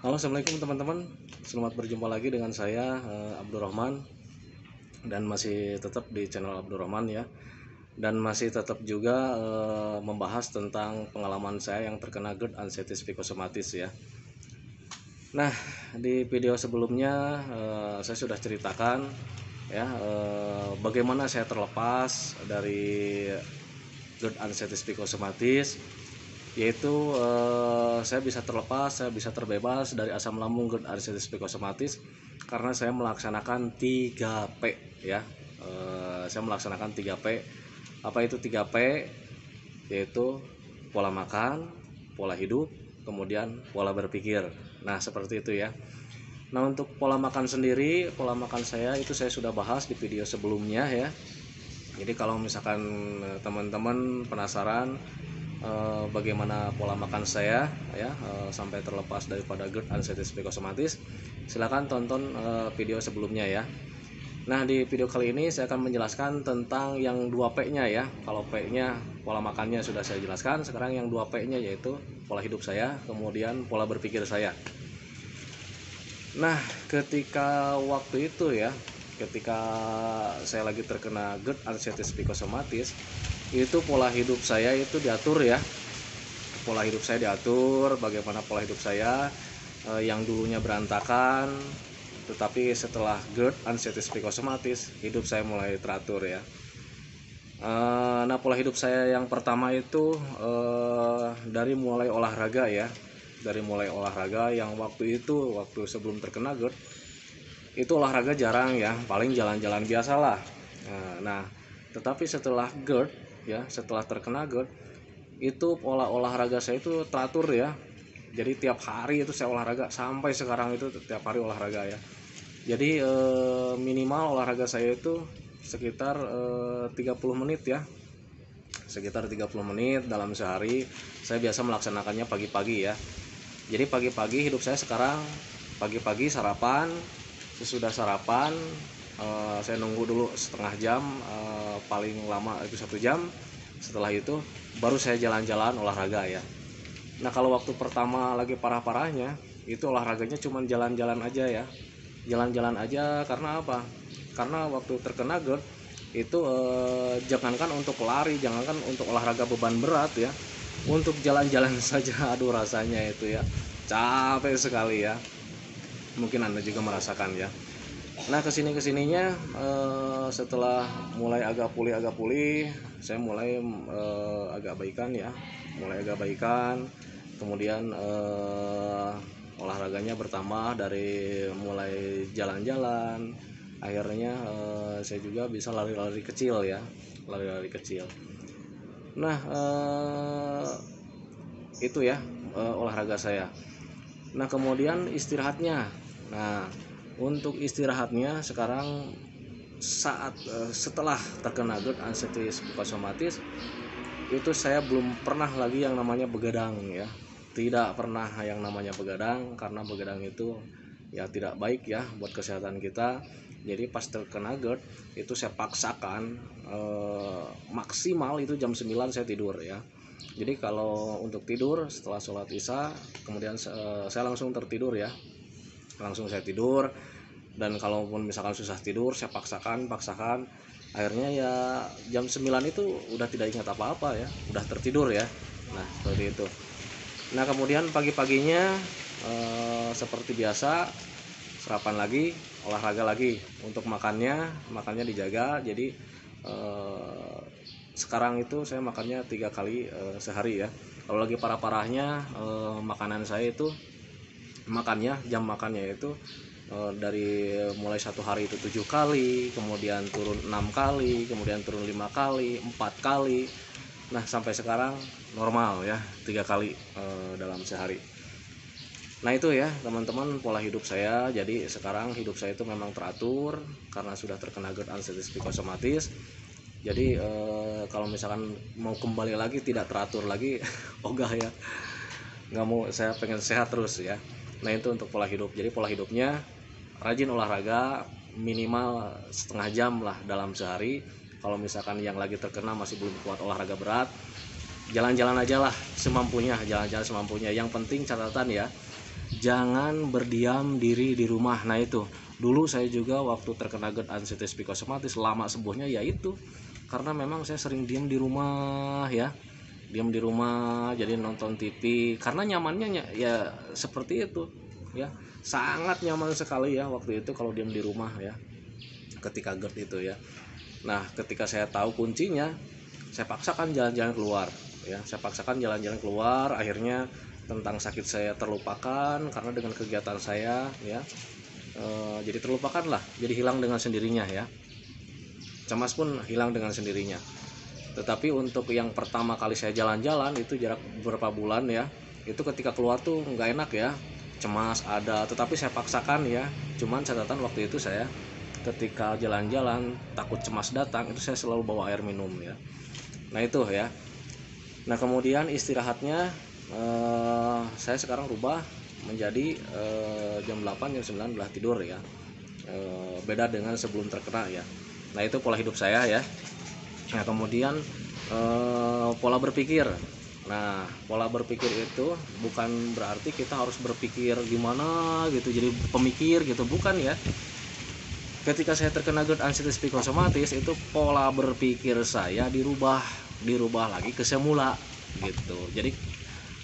Halo, assalamualaikum teman-teman. Selamat berjumpa lagi dengan saya Abdurrahman, dan masih tetap di channel Abdurrahman ya. Dan masih tetap juga membahas tentang pengalaman saya yang terkena GERD ansetis psikosomatis ya. Nah, di video sebelumnya saya sudah ceritakan ya bagaimana saya terlepas dari GERD ansetis psikosomatis, yaitu saya bisa terlepas, saya bisa terbebas dari asam lambung GERD ansetis psikosomatis karena saya melaksanakan 3P ya. Saya melaksanakan 3P. Apa itu 3P? Yaitu pola makan, pola hidup, kemudian pola berpikir. Nah, seperti itu ya. Nah, untuk pola makan sendiri, pola makan saya itu saya sudah bahas di video sebelumnya ya. Jadi kalau misalkan teman-teman penasaran bagaimana pola makan saya ya sampai terlepas daripada GERD ansetis psikosomatis, silakan tonton video sebelumnya ya. Nah, di video kali ini saya akan menjelaskan tentang yang 2P-nya ya. Kalau P-nya pola makannya sudah saya jelaskan, sekarang yang 2P-nya yaitu pola hidup saya, kemudian pola berpikir saya. Nah, ketika waktu itu ya, ketika saya lagi terkena GERD ansetis psikosomatis, itu pola hidup saya itu diatur ya. Pola hidup saya diatur, bagaimana pola hidup saya yang dulunya berantakan, tetapi setelah GERD ansetis psikosomatis hidup saya mulai teratur ya. Nah, pola hidup saya yang pertama itu dari mulai olahraga ya, dari mulai olahraga yang waktu sebelum terkena GERD itu olahraga jarang ya, paling jalan-jalan biasa lah. Nah, tetapi setelah GERD ya, setelah terkena GERD itu pola olahraga saya itu teratur ya. Jadi tiap hari itu saya olahraga, sampai sekarang itu tiap hari olahraga ya. Jadi minimal olahraga saya itu sekitar 30 menit ya. Sekitar 30 menit dalam sehari. Saya biasa melaksanakannya pagi-pagi ya. Jadi pagi-pagi hidup saya sekarang pagi-pagi sarapan. Sesudah sarapan saya nunggu dulu setengah jam, paling lama itu 1 jam. Setelah itu baru saya jalan-jalan olahraga ya. Nah, kalau waktu pertama lagi parah-parahnya itu olahraganya cuma jalan-jalan aja ya. Jalan-jalan aja karena apa? Karena waktu terkena GERD itu jangankan untuk lari, jangankan untuk olahraga beban berat ya, untuk jalan-jalan saja aduh rasanya itu ya capek sekali ya. Mungkin Anda juga merasakan ya. Nah, kesininya setelah mulai agak pulih, saya mulai agak baikan ya, mulai agak baikan. Kemudian olahraganya bertambah dari mulai jalan-jalan. Akhirnya saya juga bisa lari-lari kecil ya, lari-lari kecil. Nah, itu ya olahraga saya. Nah, kemudian istirahatnya. Nah, untuk istirahatnya sekarang setelah terkena GERD ansetis psikosomatis itu saya belum pernah lagi yang namanya begadang ya. Tidak pernah yang namanya begadang, karena begadang itu ya tidak baik ya buat kesehatan kita. Jadi pas terkena GERD itu saya paksakan maksimal itu jam 9 saya tidur ya. Jadi kalau untuk tidur setelah sholat isya, kemudian saya langsung tertidur ya, langsung saya tidur. Dan kalaupun misalkan susah tidur, saya paksakan akhirnya ya jam 9 itu udah tidak ingat apa-apa ya, udah tertidur ya. Nah, seperti itu. Nah, kemudian pagi-paginya seperti biasa sarapan lagi, olahraga lagi. Untuk makannya dijaga. Jadi sekarang itu saya makannya 3 kali sehari ya. Kalau lagi parah-parahnya makanan saya itu jam makannya itu dari mulai 1 hari itu 7 kali, kemudian turun 6 kali, kemudian turun 5 kali, 4 kali. Nah, sampai sekarang normal ya 3 kali dalam sehari. Nah, itu ya teman-teman pola hidup saya. Jadi sekarang hidup saya itu memang teratur karena sudah terkena GERD ansetis psikosomatis. Jadi kalau misalkan mau kembali lagi tidak teratur lagi ogah ya, nggak mau, saya pengen sehat terus ya. Nah, itu untuk pola hidup. Jadi pola hidupnya rajin olahraga minimal setengah jam lah dalam sehari. Kalau misalkan yang lagi terkena masih belum kuat olahraga berat, jalan-jalan aja lah semampunya, jalan-jalan semampunya. Yang penting catatan ya, jangan berdiam diri di rumah. Nah itu dulu saya juga waktu terkena GERD anxiety psikosomatis, lama sembuhnya yaitu karena memang saya sering diam di rumah ya, diam di rumah, jadi nonton TV karena nyamannya ya seperti itu ya, sangat nyaman sekali ya waktu itu kalau diam di rumah ya ketika GERD itu ya. Nah ketika saya tahu kuncinya, saya paksakan jalan-jalan keluar ya, saya paksakan jalan-jalan keluar, akhirnya tentang sakit saya terlupakan karena dengan kegiatan saya ya, jadi terlupakan lah, jadi hilang dengan sendirinya ya, cemas pun hilang dengan sendirinya. Tetapi untuk yang pertama kali saya jalan-jalan itu jarak beberapa bulan ya, itu ketika keluar tuh nggak enak ya, cemas ada, tetapi saya paksakan ya. Cuman catatan waktu itu saya ketika jalan-jalan takut cemas datang, itu saya selalu bawa air minum ya. Nah itu ya. Nah kemudian istirahatnya saya sekarang rubah menjadi jam 8 jam 9 belah tidur ya, beda dengan sebelum terkena ya. Nah itu pola hidup saya ya. Nah kemudian pola berpikir. Nah pola berpikir itu bukan berarti kita harus berpikir gimana gitu jadi pemikir gitu, bukan ya. Ketika saya terkena GERD anxiety psikosomatis itu pola berpikir saya dirubah lagi ke semula gitu. Jadi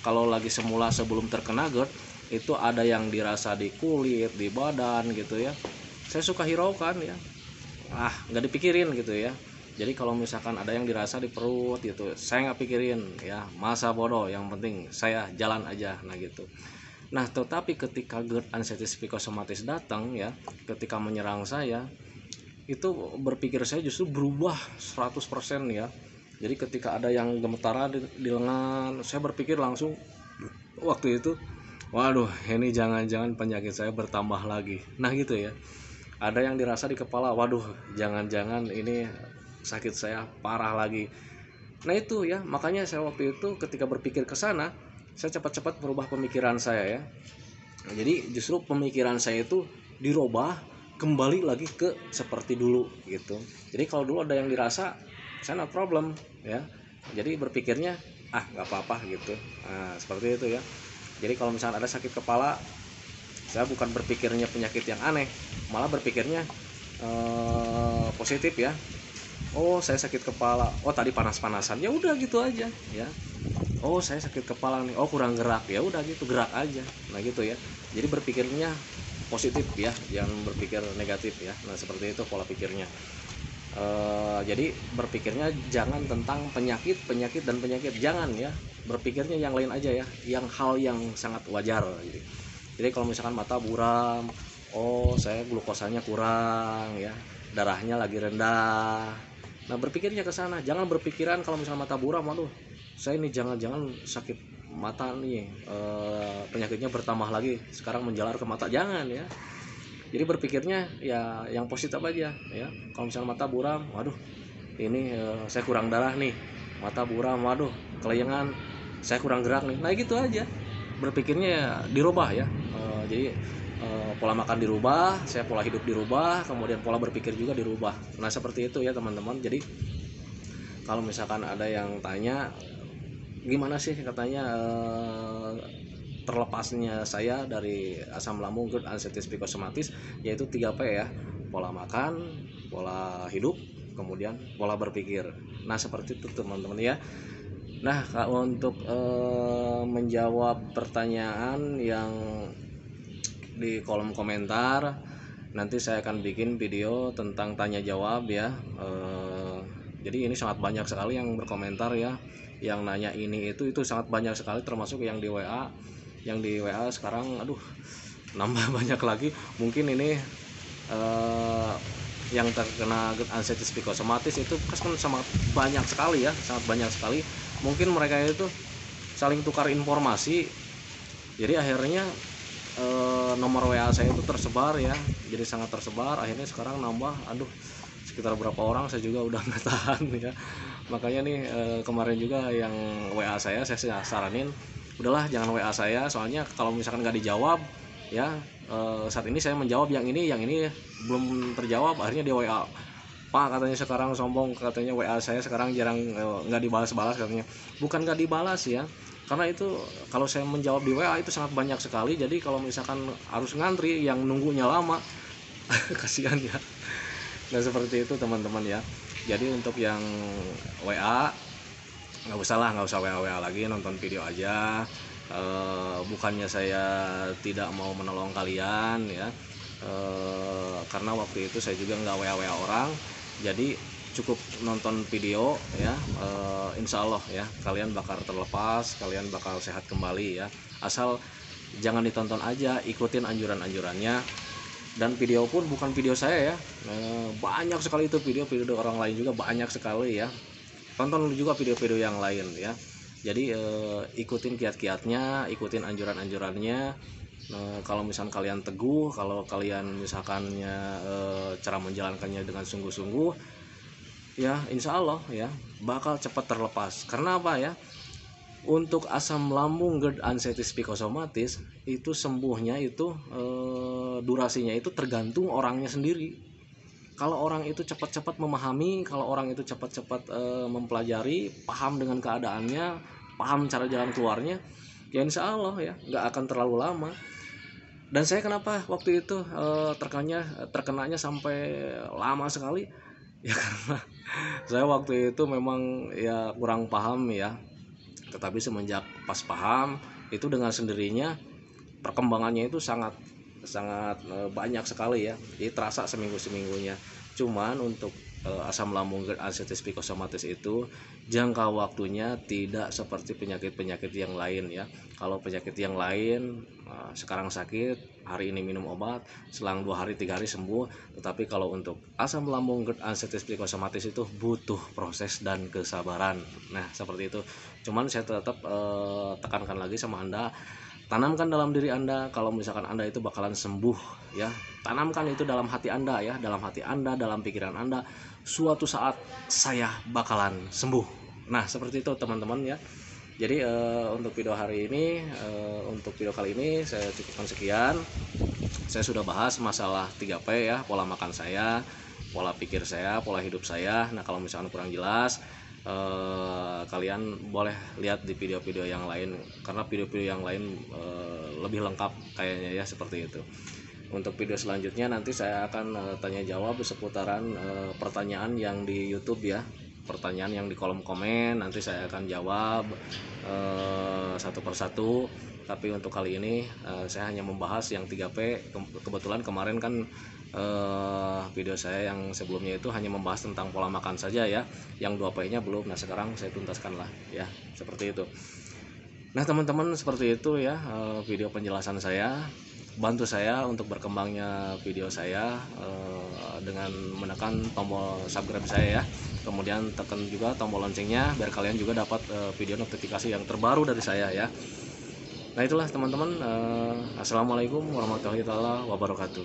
kalau lagi semula sebelum terkena GERD itu ada yang dirasa di kulit, di badan gitu ya, saya suka hiraukan ya, nggak dipikirin gitu ya. Jadi kalau misalkan ada yang dirasa di perut gitu, saya nggak pikirin ya, masa bodoh, yang penting saya jalan aja. Nah gitu. Nah tetapi ketika GERD anxiety psikosomatis datang ya, ketika menyerang saya itu berpikir saya justru berubah 100% ya. Jadi ketika ada yang gemetaran di lengan, saya berpikir langsung waktu itu, waduh ini jangan-jangan penyakit saya bertambah lagi. Nah gitu ya. Ada yang dirasa di kepala, waduh jangan-jangan ini sakit saya parah lagi. Nah itu ya, makanya saya waktu itu ketika berpikir ke sana, saya cepat-cepat merubah pemikiran saya ya. Jadi justru pemikiran saya itu dirubah kembali lagi ke seperti dulu gitu. Jadi kalau dulu ada yang dirasa, saya no problem ya. Jadi berpikirnya nggak apa-apa gitu. Nah seperti itu ya. Jadi kalau misalnya ada sakit kepala, saya bukan berpikirnya penyakit yang aneh, malah berpikirnya positif ya. Oh saya sakit kepala, oh tadi panas-panasan, ya udah gitu aja ya. Oh saya sakit kepala nih, oh kurang gerak, ya udah gitu, gerak aja. Nah gitu ya. Jadi berpikirnya positif ya, jangan berpikir negatif ya. Nah seperti itu pola pikirnya. Jadi berpikirnya jangan tentang penyakit dan penyakit, jangan ya. Berpikirnya yang lain aja ya, yang hal yang sangat wajar. Jadi kalau misalkan mata buram, oh saya glukosanya kurang ya, darahnya lagi rendah. Nah berpikirnya ke sana, jangan berpikiran kalau misalnya mata buram, waduh saya ini jangan-jangan sakit mata nih, penyakitnya bertambah lagi sekarang menjalar ke mata, jangan ya. Jadi berpikirnya ya yang positif aja ya. Kalau misalnya mata buram, waduh ini saya kurang darah nih, mata buram, waduh kelayangan, saya kurang gerak nih. Nah gitu aja, berpikirnya ya dirubah ya. Jadi pola makan dirubah, saya pola hidup dirubah, kemudian pola berpikir juga dirubah. Nah seperti itu ya teman-teman. Jadi kalau misalkan ada yang tanya gimana sih katanya terlepasnya saya dari asam lambung GERD anxiety psikosomatis, yaitu 3P ya, pola makan, pola hidup, kemudian pola berpikir. Nah seperti itu teman-teman ya. Nah untuk menjawab pertanyaan yang di kolom komentar, nanti saya akan bikin video tentang tanya jawab ya. Jadi ini sangat banyak sekali yang berkomentar ya, yang nanya ini itu sangat banyak sekali, termasuk yang di WA. Yang di WA sekarang aduh nambah banyak lagi. Mungkin ini yang terkena GERD anxiety psikosomatis itu kan sangat banyak sekali ya, sangat banyak sekali. Mungkin mereka itu saling tukar informasi, jadi akhirnya nomor WA saya itu tersebar ya, jadi sangat tersebar. Akhirnya sekarang nambah, aduh sekitar berapa orang saya juga udah nggak tahan ya. Makanya nih kemarin juga yang WA saya saranin udahlah jangan WA saya, soalnya kalau misalkan nggak dijawab ya, saat ini saya menjawab yang ini belum terjawab, akhirnya dia WA, Pak katanya sekarang sombong, katanya WA saya sekarang jarang nggak dibalas-balas katanya. Bukan nggak dibalas ya, karena itu kalau saya menjawab di WA itu sangat banyak sekali. Jadi kalau misalkan harus ngantri yang nunggunya lama kasihan ya. Nah seperti itu teman-teman ya. Jadi untuk yang WA nggak usah WA lagi, nonton video aja. Bukannya saya tidak mau menolong kalian ya, karena waktu itu saya juga nggak WA orang, jadi cukup nonton video ya. Insya Allah ya kalian bakal terlepas, kalian bakal sehat kembali ya, asal jangan ditonton aja, ikutin anjuran-anjurannya. Dan video pun bukan video saya ya, banyak sekali itu video orang lain juga banyak sekali ya. Tonton juga video-video yang lain ya. Jadi ikutin kiat-kiatnya, ikutin anjuran-anjurannya. Kalau misalkan kalian teguh, kalau kalian misalkannya cara menjalankannya dengan sungguh-sungguh ya, insya Allah ya bakal cepat terlepas. Karena apa ya, untuk asam lambung GERD ansetis psikosomatis itu sembuhnya itu durasinya itu tergantung orangnya sendiri. Kalau orang itu cepat-cepat memahami, kalau orang itu cepat-cepat mempelajari, paham dengan keadaannya, paham cara jalan keluarnya, ya insya Allah ya nggak akan terlalu lama. Dan saya kenapa waktu itu terkenanya sampai lama sekali ya, karena saya waktu itu memang ya kurang paham ya. Tetapi semenjak pas paham itu dengan sendirinya perkembangannya itu sangat banyak sekali ya. Jadi terasa seminggunya. Cuman untuk asam lambung GERD ansetis psikosomatis itu jangka waktunya tidak seperti penyakit-penyakit yang lain ya. Kalau penyakit yang lain sekarang sakit, hari ini minum obat, selang 2 hari 3 hari sembuh. Tetapi kalau untuk asam lambung GERD ansetis psikosomatis itu butuh proses dan kesabaran. Nah seperti itu. Cuman saya tetap tekankan lagi sama Anda, tanamkan dalam diri Anda kalau misalkan Anda itu bakalan sembuh ya. Tanamkan itu dalam hati Anda ya, dalam hati Anda, dalam pikiran Anda, suatu saat saya bakalan sembuh. Nah seperti itu teman-teman ya. Jadi untuk video hari ini, untuk video kali ini saya cukupkan sekian. Saya sudah bahas masalah 3P ya, pola makan saya, pola pikir saya, pola hidup saya. Nah kalau misalkan kurang jelas, kalian boleh lihat di video-video yang lain, karena video-video yang lain lebih lengkap kayaknya ya, seperti itu. Untuk video selanjutnya nanti saya akan tanya jawab seputaran pertanyaan yang di YouTube ya, pertanyaan yang di kolom komen, nanti saya akan jawab satu persatu. Tapi untuk kali ini saya hanya membahas yang 3P. Kebetulan kemarin kan video saya yang sebelumnya itu hanya membahas tentang pola makan saja ya, yang 2P-nya belum. Nah sekarang saya tuntaskan lah ya, seperti itu. Nah teman-teman seperti itu ya video penjelasan saya. Bantu saya untuk berkembangnya video saya dengan menekan tombol subscribe saya ya, kemudian tekan juga tombol loncengnya biar kalian juga dapat video notifikasi yang terbaru dari saya ya. Nah itulah teman-teman, assalamualaikum warahmatullahi wabarakatuh.